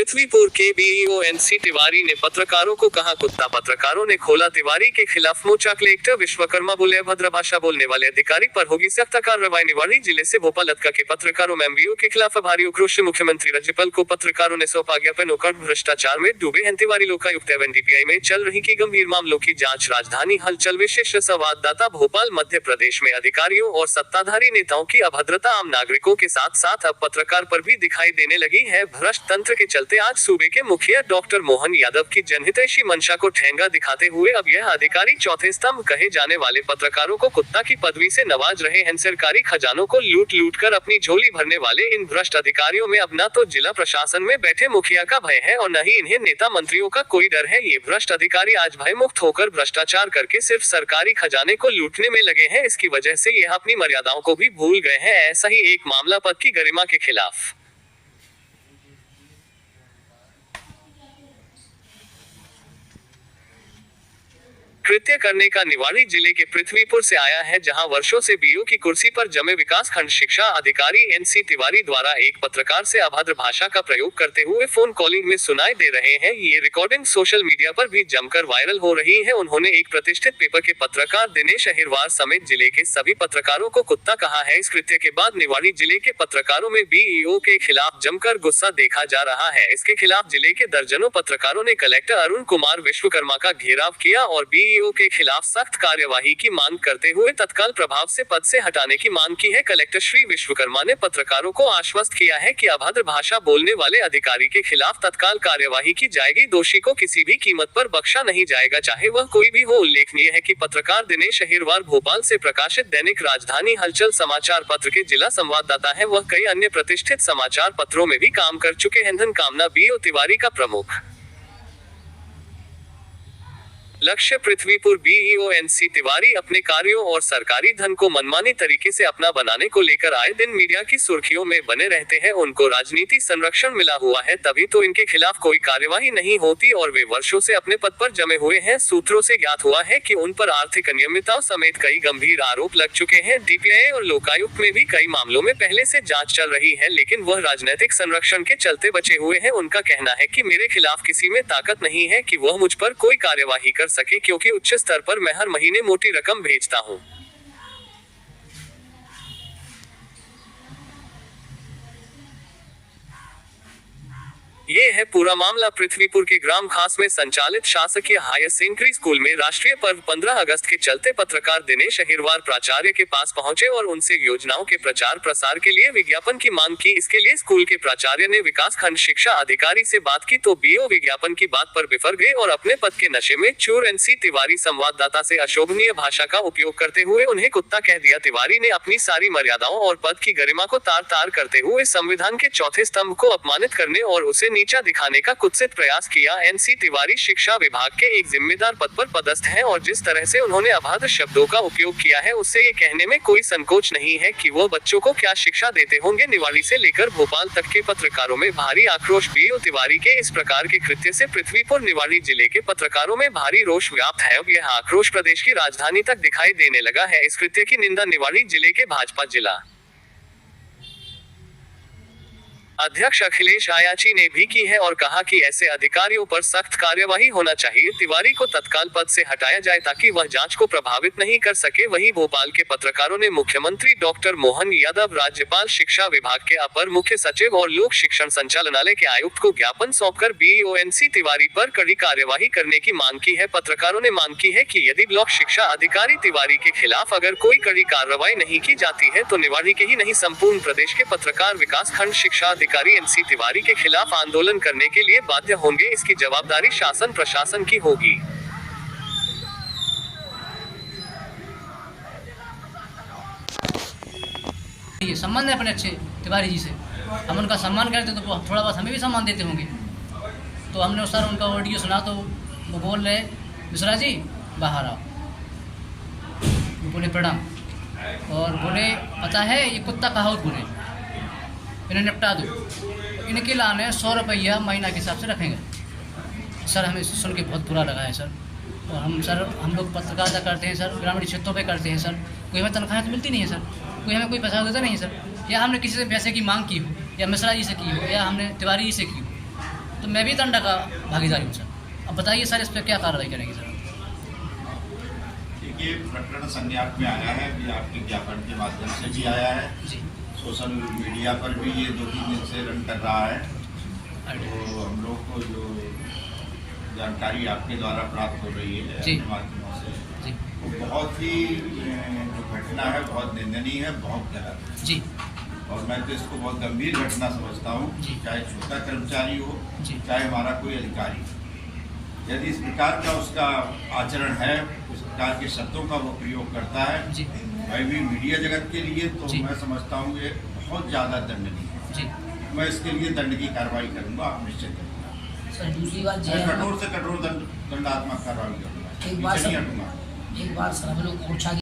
पृथ्वीपुर के BEO NC Tiwari ने पत्रकारों को कहा कुत्ता। पत्रकारों ने खोला तिवारी के खिलाफ मोर्चा। कलेक्टर विश्वकर्मा बोले अभद्र भाषा बोलने वाले अधिकारी पर होगी सख्त कार्रवाई। निवाड़ी जिले से भोपाल अतका के पत्रकारों में एमबीओ के खिलाफ भारी उक्रोश। मुख्यमंत्री राज्यपाल को पत्रकारों ने सौंपा ज्ञापन। भ्रष्टाचार में डूबे हैं तिवारी। लोकायुक्त एवं डीपीआई में चल रही की गंभीर मामलों की जांच। राजधानी हलचल। विशेष संवाददाता भोपाल। मध्य प्रदेश में अधिकारियों और सत्ताधारी नेताओं की अभद्रता आम नागरिकों के साथ साथ अब पत्रकार पर भी दिखाई देने लगी है। भ्रष्ट तंत्र के चलते आज सूबे के मुखिया डॉक्टर मोहन यादव की जनहितैषी मंशा को ठेंगा दिखाते हुए अब यह अधिकारी चौथे स्तंभ कहे जाने वाले पत्रकारों को कुत्ता की पदवी से नवाज रहे हैं। सरकारी खजानों को लूट लूट कर अपनी झोली भरने वाले इन भ्रष्ट अधिकारियों में अब न तो जिला प्रशासन में बैठे मुखिया का भय है और न ही इन्हें नेता मंत्रियों का कोई डर है। ये भ्रष्ट अधिकारी आज भय मुक्त होकर भ्रष्टाचार करके सिर्फ सरकारी खजाने को लूटने में लगे हैं। इसकी वजह से यह अपनी मर्यादाओं को भी भूल गए हैं। ऐसा ही एक मामला पद की गरिमा के खिलाफ कृत्य करने का निवाड़ी जिले के पृथ्वीपुर से आया है, जहां वर्षों से बीओ की कुर्सी पर जमे विकास खंड शिक्षा अधिकारी एनसी तिवारी द्वारा एक पत्रकार से अभद्र भाषा का प्रयोग करते हुए फोन कॉलिंग में सुनाई दे रहे हैं। ये रिकॉर्डिंग सोशल मीडिया पर भी जमकर वायरल हो रही है। उन्होंने एक प्रतिष्ठित पेपर के पत्रकार दिनेश अहिरवार समेत जिले के सभी पत्रकारों को कुत्ता कहा है। इस कृत्य के बाद निवाड़ी जिले के पत्रकारों में बीईओ के खिलाफ जमकर गुस्सा देखा जा रहा है। इसके खिलाफ जिले के दर्जनों पत्रकारों ने कलेक्टर अरुण कुमार विश्वकर्मा का घेराव किया और बीईओ के खिलाफ सख्त कार्यवाही की मांग करते हुए तत्काल प्रभाव से पद से हटाने की मांग की है। कलेक्टर श्री विश्वकर्मा ने पत्रकारों को आश्वस्त किया है कि अभद्र भाषा बोलने वाले अधिकारी के खिलाफ तत्काल कार्यवाही की जाएगी। दोषी को किसी भी कीमत पर बख्शा नहीं जाएगा, चाहे वह कोई भी हो। उल्लेखनीय है कि पत्रकार दिनेश अहिरवार भोपाल से प्रकाशित दैनिक राजधानी हलचल समाचार पत्र के जिला संवाददाता है। वह कई अन्य प्रतिष्ठित समाचार पत्रों में भी काम कर चुके हैं। धन कामना बीओ तिवारी का प्रमुख लक्ष्य। पृथ्वीपुर बीईओ एनसी तिवारी अपने कार्यों और सरकारी धन को मनमानी तरीके से अपना बनाने को लेकर आए दिन मीडिया की सुर्खियों में बने रहते हैं। उनको राजनीति संरक्षण मिला हुआ है, तभी तो इनके खिलाफ कोई कार्यवाही नहीं होती और वे वर्षों से अपने पद पर जमे हुए हैं। सूत्रों से ज्ञात हुआ है कि उन पर आर्थिक अनियमितताओं समेत कई गंभीर आरोप लग चुके हैं। डीपीआई और लोकायुक्त में भी कई मामलों में पहले से जांच चल रही है, लेकिन वह राजनीतिक संरक्षण के चलते बचे हुए हैं। उनका कहना है कि मेरे खिलाफ किसी में ताकत नहीं है कि वह मुझ पर कोई कार्यवाही कर सके, क्योंकि उच्च स्तर पर मैं हर महीने मोटी रकम भेजता हूं। ये है पूरा मामला। पृथ्वीपुर के ग्राम खास में संचालित शासकीय हायर सेकेंडरी स्कूल में राष्ट्रीय पर्व 15 अगस्त के चलते पत्रकार दिनेश अहिरवार प्राचार्य के पास पहुंचे और उनसे योजनाओं के प्रचार प्रसार के लिए विज्ञापन की मांग की। इसके लिए स्कूल के प्राचार्य ने विकास खंड शिक्षा अधिकारी से बात की तो बीओ विज्ञापन की बात पर बिफर गए और अपने पद के नशे में चूर। एनसी तिवारी संवाददाता से अशोभनीय भाषा का उपयोग करते हुए उन्हें कुत्ता कह दिया। तिवारी ने अपनी सारी मर्यादाओं और पद की गरिमा को तार तार करते हुए संविधान के चौथे स्तंभ को अपमानित करने और उसे नीचा दिखाने का कुत्सित प्रयास किया। एनसी तिवारी शिक्षा विभाग के एक जिम्मेदार पद पर पदस्थ हैं और जिस तरह से उन्होंने अभद्र शब्दों का उपयोग किया है, उससे ये कहने में कोई संकोच नहीं है कि वो बच्चों को क्या शिक्षा देते होंगे। निवाड़ी से लेकर भोपाल तक के पत्रकारों में भारी आक्रोश। बीओ तिवारी के इस प्रकार के कृत्य से पृथ्वीपुर निवाड़ी जिले के पत्रकारों में भारी रोष व्याप्त है। अब यह आक्रोश प्रदेश की राजधानी तक दिखाई देने लगा है। इस कृत्य की निंदा निवाड़ी जिले के भाजपा जिला अध्यक्ष अखिलेश आयाची ने भी की है और कहा कि ऐसे अधिकारियों पर सख्त कार्यवाही होना चाहिए। तिवारी को तत्काल पद से हटाया जाए ताकि वह जांच को प्रभावित नहीं कर सके। वहीं भोपाल के पत्रकारों ने मुख्यमंत्री डॉक्टर मोहन यादव, राज्यपाल, शिक्षा विभाग के अपर मुख्य सचिव और लोक शिक्षण संचालनालय के आयुक्त को ज्ञापन सौंपकर बीईओ एनसी तिवारी पर कड़ी कार्यवाही करने की मांग की है। पत्रकारों ने मांग की है कि यदि ब्लॉक शिक्षा अधिकारी तिवारी के खिलाफ अगर कोई कड़ी कार्रवाई नहीं की जाती है तो निवाड़ी के ही नहीं संपूर्ण प्रदेश के पत्रकार विकास खंड शिक्षा अधिकारी एनसी तिवारी के खिलाफ आंदोलन करने के लिए बाध्य होंगे। इसकी जवाबदारी शासन प्रशासन की होगी। ये सम्मान है अपने अच्छे तिवारी जी से, हम उनका सम्मान करते तो थोड़ा बहुत हमें भी सम्मान देते होंगे। तो हमने सर उनका ऑडियो सुना तो वो बोल रहे मिश्रा जी बाहर आओ। वो बोले प्रणाम और बोले पता है ये कुत्ता कहावत बोले इन्हें निपटा दो। इनके लाने 100 रुपया महीना के हिसाब से रखेंगे। सर हमें सुन के बहुत बुरा लगा है सर। और हम लोग पत्रकारिता करते हैं सर, ग्रामीण क्षेत्रों पे करते हैं सर। कोई हमें तनख्वाह तो मिलती नहीं है सर, कोई हमें कोई पैसा देता नहीं है सर। या हमने किसी से पैसे की मांग की हो या मिश्रा जी से की हो या हमने तिवारी जी से की हो, तो मैं भी दंड का भागीदारी हूँ सर। अब बताइए सर, इस पर क्या कार्रवाई करेंगे सर? देखिए, प्रकरण संज्ञान में आया है, भी आपके ज्ञापन के माध्यम से भी आया है, जी सोशल मीडिया पर भी ये 2-3 दिन से रन कर रहा है। तो हम लोग को जो जानकारी आपके द्वारा प्राप्त हो रही है जी। अपने माध्यमों से, जी वो बहुत ही जो घटना है बहुत निंदनीय है, बहुत गलत है। जी और मैं तो इसको बहुत गंभीर घटना समझता हूँ, जी। चाहे छोटा कर्मचारी हो, जी। चाहे हमारा कोई अधिकारी। यदि इस प्रकार का उसका आचरण है, उस प्रकार के शब्दों का वो प्रयोग करता है, जी मैं भी मीडिया जगत के लिए तो जी। मैं समझता हूँ ये बहुत ज़्यादा दंडनीय है। जी मैं इसके लिए दंड की कार्रवाई करूँगा, आप निश्चित करूँगा। सर दूसरी बात मैं ये है, कठोर से कठोर दंडात्मक कार्रवाई करूँगा, एक बात पीछे नहीं सर, हटूँगा। एक बार सर हम लोग ओरछा